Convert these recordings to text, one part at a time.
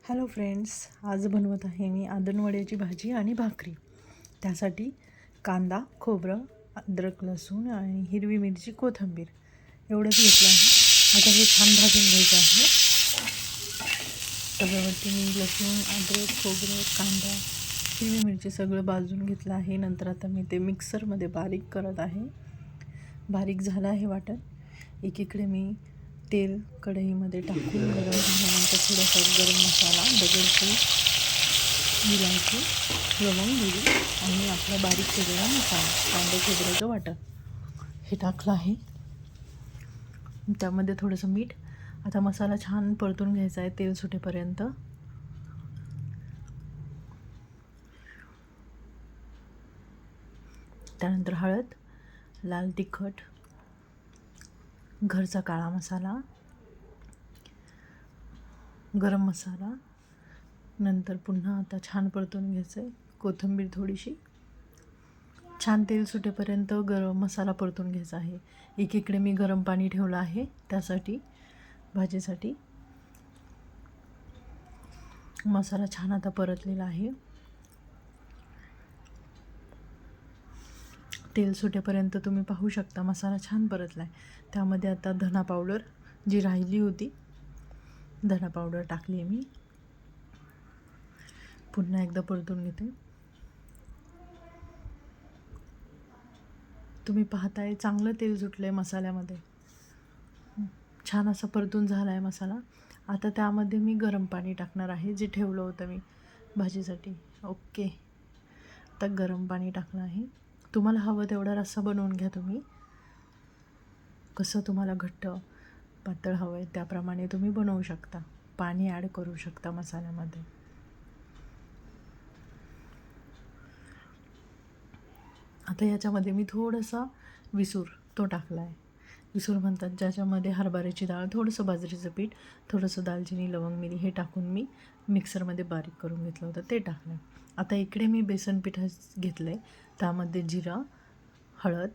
Hello friends, आज बनवत आहे मी आदणवड्याची भाजी आणि भाकरी. त्यासाठी कांदा, खोबरं, अद्रक, लसूण आणि हिरवी मिरची, कोथिंबीर एवढंच घेतलं आहे. आता हे छान भाजून घ्यायचं आहे. त्याच्यावरती मी लसूण, अद्रक, खोबरं, कांदा, हिरवी मिरची सगळं भाजून घेतलं आहे. नंतर आता मी ते मिक्सरमध्ये बारीक करत आहे. बारीक झालं आहे वाटण. एकीकडे मी तेल कढईमध्ये टाकून गरम झाल्यानंतर थोडासा गरम मसाला, दगडफूल, इलायची, लवंग, मिरी आणि आपला बारीक केलेला मसाला, कांदा खोबऱ्याचं वाटण हे टाकलं आहे. त्यामध्ये थोडंसं मीठ. आता मसाला छान परतून घ्यायचा आहे तेल सुटेपर्यंत. त्यानंतर हळद, लाल तिखट, घरचा काळा मसाला, गरम मसाला. नंतर पुन्हा आता छान परतून घ्यायचं आहे. कोथिंबीर थोडीशी. छान तेल सुटेपर्यंत गरम मसाला परतून घ्यायचा आहे. एकीकडे मी गरम पाणी ठेवलं आहे त्यासाठी, भाजीसाठी. मसाला छान आता परतलेला आहे. तेल सुटेपर्यंत तुम्ही पाहू शकता मसाला छान परतला आहे. त्यामध्ये आता धना पावडर जी राहिली होती, धना पावडर टाकली आहे मी. पुन्हा एकदा परतून घेते. तुम्ही पाहताय चांगलं तेल सुटलं आहे मसाल्यामध्ये. छान असं परतून झाला आहे मसाला. आता त्यामध्ये मी गरम पाणी टाकणार आहे, जे ठेवलं होतं मी भाजीसाठी. ओके, आता गरम पाणी टाकलं आहे. तुम्हाला हवं तेवढा रस्सा बनवून घ्या तुम्ही. कसं तुम्हाला घट्ट पातळ हवं आहे त्याप्रमाणे तुम्ही बनवू शकता. पाणी ॲड करू शकता मसाल्यामध्ये. आता याच्यामध्ये मी थोडासा विसूर तो टाकला आहे. विसूर म्हणतात ज्याच्यामध्ये हरभऱ्याची डाळ, थोडंसं बाजरीचं पीठ, थोडंसं दालचिनी, लवंग, मिरी हे टाकून मी मिक्सरमध्ये बारीक करून घेतलं होतं, ते टाकलं. आता इकडे मी बेसन पीठ घेतलं आहे. त्यामध्ये जिरा, हळद,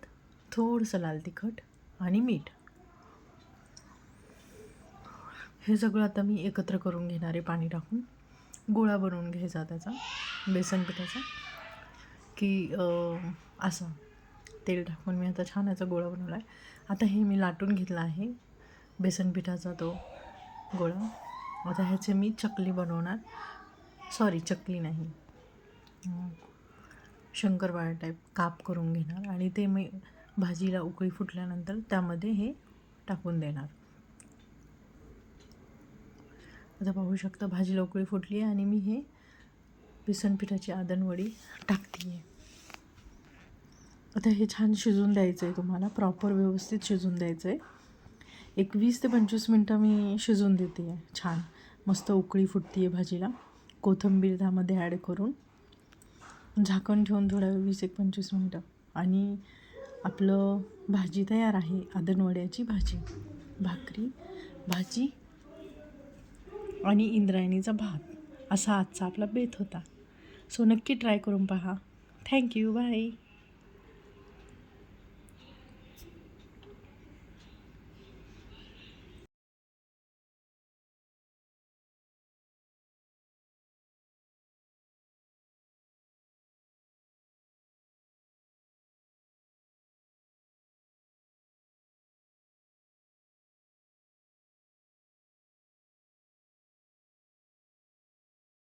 थोडंसं लाल तिखट आणि मीठ हे सगळं आता मी एकत्र करून घेणार आहे. पाणी टाकून गोळा बनवून घ्यायचा त्याचा, बेसन पिठाचा, की असं तेल टाकून मी आता छान याचा गोळा बनवला आहे. आता हे मी लाटून घेतला आहे बेसन पिठाचा तो गोळा. आता ह्याचे मी चकली बनवणार. सॉरी, चकली नाही, शंकरपाळ्या टाईप काप करून घेणार आणि ते मी भाजीला उकळी फुटल्यानंतर त्यामध्ये हे टाकून देणार. आता पाहू शकता भाजीला उकळी फुटली आहे आणि मी हे बेसन पिठाची आदणवडी टाकते आहे. आता हे छान शिजून द्यायचं आहे तुम्हाला, प्रॉपर व्यवस्थित शिजून द्यायचं आहे. 20 ते 25 मिनटं मी शिजून देते आहे. छान मस्त उकळी फुटते आहे भाजीला. कोथिंबीर त्यामध्ये ॲड करून झाकण ठेवून थोड्या 20 एक 25 मिनटं आणि आपलं भाजी तयार आहे. आदणवड्याची भाजी, भाकरी, भाजी आणि इंद्रायणीचा भात असा आजचा आपला बेत होता. सो नक्की ट्राय करून पहा. Thank you, bye.